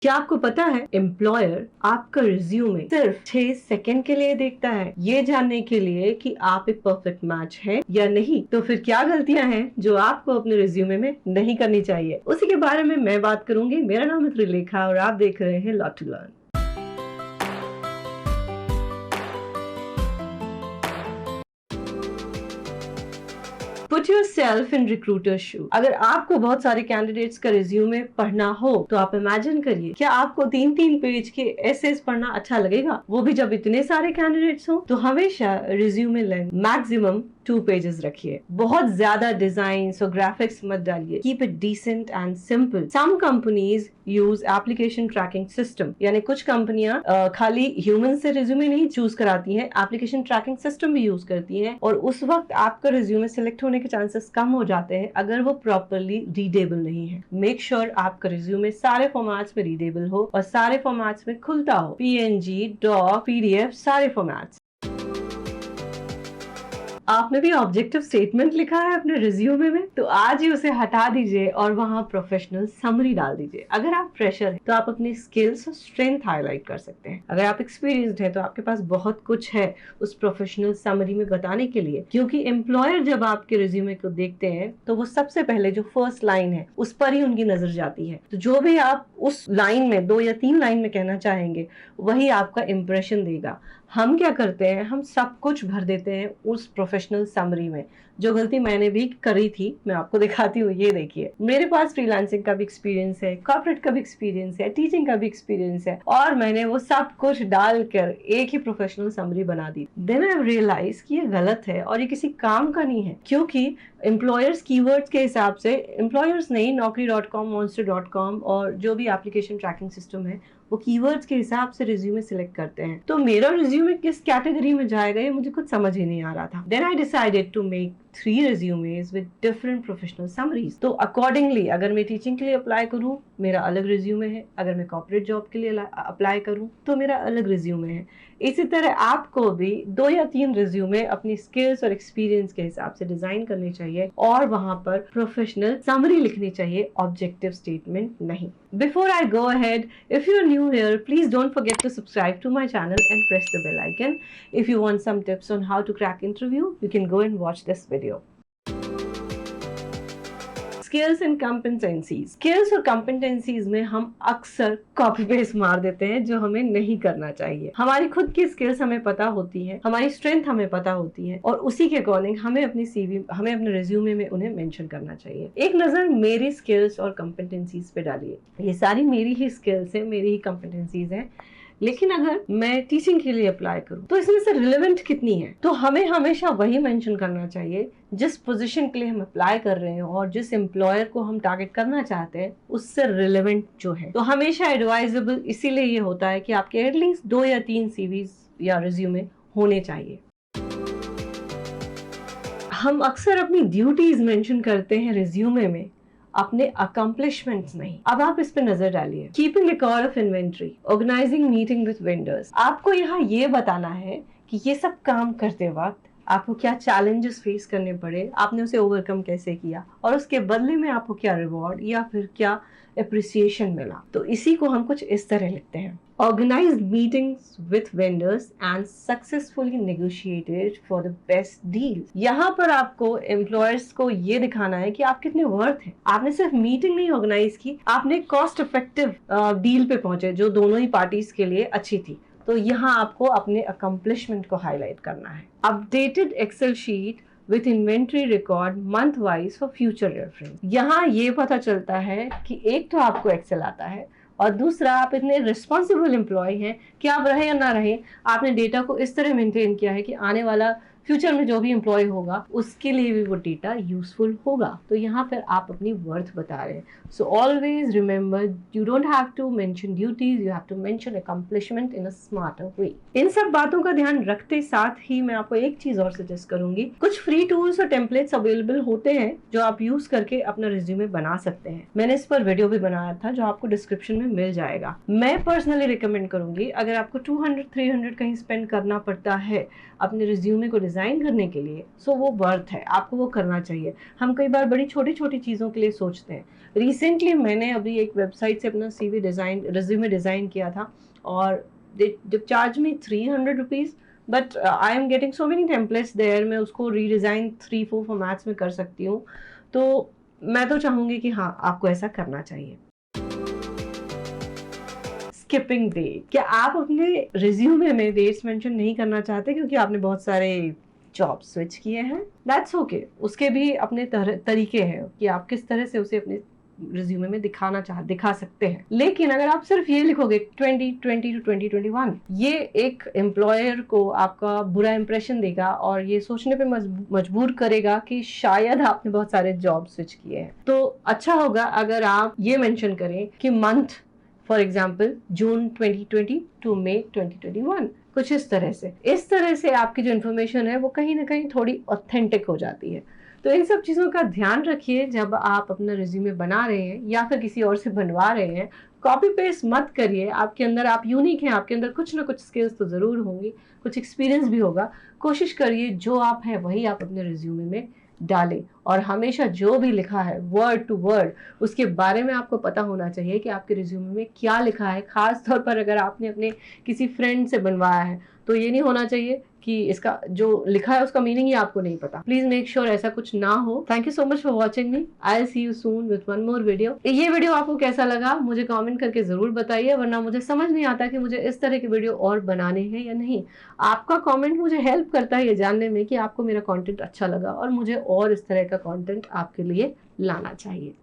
क्या आपको पता है एम्प्लॉयर आपका रिज्यूमे सिर्फ 6 सेकंड के लिए देखता है, ये जानने के लिए कि आप एक परफेक्ट मैच हैं या नहीं। तो फिर क्या गलतियां हैं जो आपको अपने रिज्यूमे में नहीं करनी चाहिए, उसी के बारे में मैं बात करूंगी। मेरा नाम है त्रिलेखा और आप देख रहे हैं law to learn. Put yourself in recruiter shoe. अगर आपको बहुत सारे कैंडिडेट्स का रिज्यूमे पढ़ना हो तो आप इमेजिन करिए, क्या आपको 3-3 पेज के एसेस पढ़ना अच्छा लगेगा, वो भी जब इतने सारे कैंडिडेट्स हो। तो हमेशा रिज्यूमे लेंथ मैक्सिमम 2 पेजेस रखिए। बहुत ज्यादा डिजाइन और ग्राफिक्स मत डालिए। Keep it decent and simple. Some companies use application tracking system, यानी कुछ कंपनियां खाली ह्यूमन से रिज्यूमे नहीं चूज कराती हैं, एप्लीकेशन ट्रैकिंग सिस्टम भी यूज करती हैं, और उस वक्त आपका रिज्यूमे सिलेक्ट होने के चांसेस कम हो जाते हैं अगर वो प्रॉपरली रीडेबल नहीं है। मेक श्योर आपका रिज्यूमे सारे फॉर्मेट्स में रीडेबल हो और सारे फॉर्मेट्स में खुलता हो, PNG, डॉक, PDF, सारे फॉर्मेट्स। आपने भी ऑब्जेक्टिव स्टेटमेंट लिखा है अपने रिज्यूमे में, तो आज ही उसे हटा दीजिए और वहां प्रोफेशनल समरी डाल दीजिए। अगर आप फ्रेशर हैं तो आप अपनी स्किल्स और स्ट्रेंथ हाईलाइट कर सकते हैं। अगर आप एक्सपीरियंस्ड हैं तो आपके पास बहुत कुछ है उस प्रोफेशनल समरी में बताने के लिए, क्योंकि एम्प्लॉयर जब आपके रिज्यूमे को देखते हैं तो वो सबसे पहले जो फर्स्ट लाइन है उस पर ही उनकी नजर जाती है। तो जो भी आप उस लाइन में 2 या 3 लाइन में कहना चाहेंगे वही आपका इंप्रेशन देगा। हम क्या करते हैं, हम सब कुछ भर देते हैं उस प्रोफेशनल समरी में। जो गलती मैंने भी करी थी मैं आपको दिखाती हूँ। ये देखिए, मेरे पास फ्रीलांसिंग का भी एक्सपीरियंस है, कॉर्पोरेट का भी एक्सपीरियंस है, टीचिंग का भी एक्सपीरियंस है, और मैंने वो सब कुछ डालकर एक ही प्रोफेशनल समरी बना दी। देन आई रियलाइज कि ये गलत है और ये किसी काम का नहीं है, क्योंकि एम्प्लॉयर्स कीवर्ड्स के हिसाब से, एम्प्लॉयर्स नहीं, Naukri.com, Monster.com और जो भी एप्लीकेशन ट्रैकिंग सिस्टम है वो कीवर्ड्स के हिसाब से रिज्यूमे सिलेक्ट करते हैं। तो मेरा रिज्यूमे किस कैटेगरी में जाएगा ये मुझे कुछ समझ ही नहीं आ रहा था। Then I decided to make 3 resumes with different professional summaries। तो अकॉर्डिंगली अगर मैं टीचिंग के लिए अप्लाई करूँ मेरा अलग रिज्यूमे है, अगर मैं कॉर्पोरेट जॉब के लिए अप्लाई करूँ तो मेरा अलग रिज्यूमे है। इसी तरह आपको भी 2 या 3 रिज्यूमे अपनी स्किल्स और एक्सपीरियंस के हिसाब से डिजाइन करने चाहिए और वहां पर प्रोफेशनल समरी लिखनी चाहिए, ऑब्जेक्टिव स्टेटमेंट नहीं। Before I go ahead, if you're new here, please don't forget to subscribe to my channel and press the bell icon. If you want some tips on how to crack interview, you can go and watch this video. Skills and competencies. Skills और competencies में हम अक्सर copy paste मार देते हैं जो हमें नहीं करना चाहिए। हमारी खुद की स्किल्स हमें पता होती है, हमारी स्ट्रेंथ हमें पता होती है, और उसी के अकॉर्डिंग हमें अपनी CV, हमें अपने रिज्यूमे में उन्हें मेंशन करना चाहिए। एक नजर मेरी स्किल्स और कॉम्पिटेंसीज पे डालिए। ये सारी मेरी ही स्किल्स है, मेरी ही कॉम्पिटेंसीज है, लेकिन अगर मैं टीचिंग के लिए अप्लाई करूं तो इसमें से रिलेवेंट कितनी है। तो हमें हमेशा वही मेंशन करना चाहिए जिस पोजीशन के लिए हम अप्लाई कर रहे हैं और जिस एम्प्लॉयर को हम टारगेट करना चाहते हैं उससे रिलेवेंट जो है। तो हमेशा एडवाइजेबल इसीलिए ये होता है कि आपके एटलीस्ट 2 या 3 CVs या रिज्यूमे होने चाहिए। हम अक्सर अपनी ड्यूटीज मेंशन करते हैं रिज्यूमे में, अपने अकम्पलिशमेंट्स नहीं। अब आप इस पे नजर डालिए। Keeping record of inventory, organising meeting with vendors. आपको यहाँ ये बताना है कि ये सब काम करते वक्त आपको क्या चैलेंजेस फेस करने पड़े, आपने उसे ओवरकम कैसे किया, और उसके बदले में आपको क्या रिवॉर्ड या फिर क्या अप्रिसिएशन मिला। तो इसी को हम कुछ इस तरह लिखते हैं। Organized meetings with vendors and successfully negotiated for the best deals। यहाँ पर आपको एम्प्लॉयर्स को ये दिखाना है कि आप कितने वर्थ हैं। आपने सिर्फ मीटिंग नहीं ऑर्गेनाइज की, आपने कॉस्ट इफेक्टिव डील पे पहुंचे जो दोनों ही पार्टीज के लिए अच्छी थी। तो यहाँ आपको अपने अकम्पलिशमेंट को हाईलाइट करना है। Updated Excel sheet with inventory record month wise for future reference. यहाँ ये पता चलता है कि एक तो आपको एक्सेल आता है और दूसरा आप इतने रिस्पॉन्सिबल एम्प्लॉय हैं कि आप रहे या ना रहे आपने डेटा को इस तरह मेंटेन किया है कि आने वाला फ्यूचर में जो भी एम्प्लॉय होगा उसके लिए भी वो डेटा यूजफुल होगा। तो यहाँ पर आप अपनी वर्थ बता रहे हैं। So always remember, you don't have to mention duties, you have to mention accomplishment in a smarter way. इन सब बातों का ध्यान रखते साथ ही मैं आपको एक चीज और सजेस्ट करूंगी। कुछ फ्री टूल्स और टेम्पलेट्स अवेलेबल होते हैं जो आप यूज करके अपना रिज्यूमे बना सकते हैं। मैंने इस पर वीडियो भी बनाया था जो आपको डिस्क्रिप्शन में मिल जाएगा। मैं पर्सनली रिकमेंड करूंगी, अगर आपको 200-300 कहीं स्पेंड करना पड़ता है अपने रिज्यूमे को डिज़ाइन करने के लिए, सो वो वर्थ है, आपको वो करना चाहिए। हम कई बार बड़ी छोटी छोटी चीज़ों के लिए सोचते हैं। रिसेंटली मैंने अभी एक वेबसाइट से अपना रिज्यूमे डिज़ाइन किया था, और they charge me 300 rupees, but I am getting so many templates there. मैं उसको रीडिज़ाइन 3-4 फॉर्मेट्स में कर सकती हूँ। तो मैं तो चाहूँगी कि हाँ, आपको ऐसा करना चाहिए। स्किपिंग डेट, क्या आप अपने रिज्यूमे में डेट्स मेंशन नहीं करना चाहते क्योंकि आपने बहुत सारे जॉब स्विच किए हैं? दैट्स ओके, उसके भी अपने तरीके हैं कि आप किस तरह से उसे अपने रिज्यूमे में दिखा सकते हैं। लेकिन अगर आप सिर्फ ये लिखोगे 2020 टू 2021, ये एक एम्प्लॉयर को आपका बुरा इंप्रेशन देगा और ये सोचने पे मजबूर करेगा कि शायद आपने बहुत सारे जॉब स्विच किए हैं। तो अच्छा होगा अगर आप ये मेंशन करें कि month, for example June 2020 to May 2021, कुछ इस तरह से आपकी जो इन्फॉर्मेशन है वो कहीं ना कहीं थोड़ी ऑथेंटिक हो जाती है। तो इन सब चीज़ों का ध्यान रखिए जब आप अपना रिज्यूमे बना रहे हैं या फिर किसी और से बनवा रहे हैं। कॉपी पेस्ट मत करिए। आपके अंदर, आप यूनिक हैं, आपके अंदर कुछ ना कुछ स्किल्स तो ज़रूर होंगी, कुछ एक्सपीरियंस भी होगा। कोशिश करिए जो आप हैं वही आप अपने रिज्यूमे में डालें, और हमेशा जो भी लिखा है वर्ड टू वर्ड उसके बारे में आपको पता होना चाहिए कि आपके रिज्यूमे में क्या लिखा है। खास तौर पर अगर आपने अपने किसी फ्रेंड से बनवाया है तो ये नहीं होना चाहिए कि इसका जो लिखा है उसका मीनिंग ही आपको नहीं पता। प्लीज मेक श्योर ऐसा कुछ ना हो। Thank you so much for watching me. I will see you soon with one more video. ये वीडियो आपको कैसा लगा मुझे कमेंट करके जरूर बताइए, वरना मुझे समझ नहीं आता कि मुझे इस तरह के वीडियो और बनाने हैं या नहीं। आपका कमेंट मुझे हेल्प करता है ये जानने में कि आपको मेरा कंटेंट अच्छा लगा और मुझे और इस तरह का कंटेंट आपके लिए लाना चाहिए।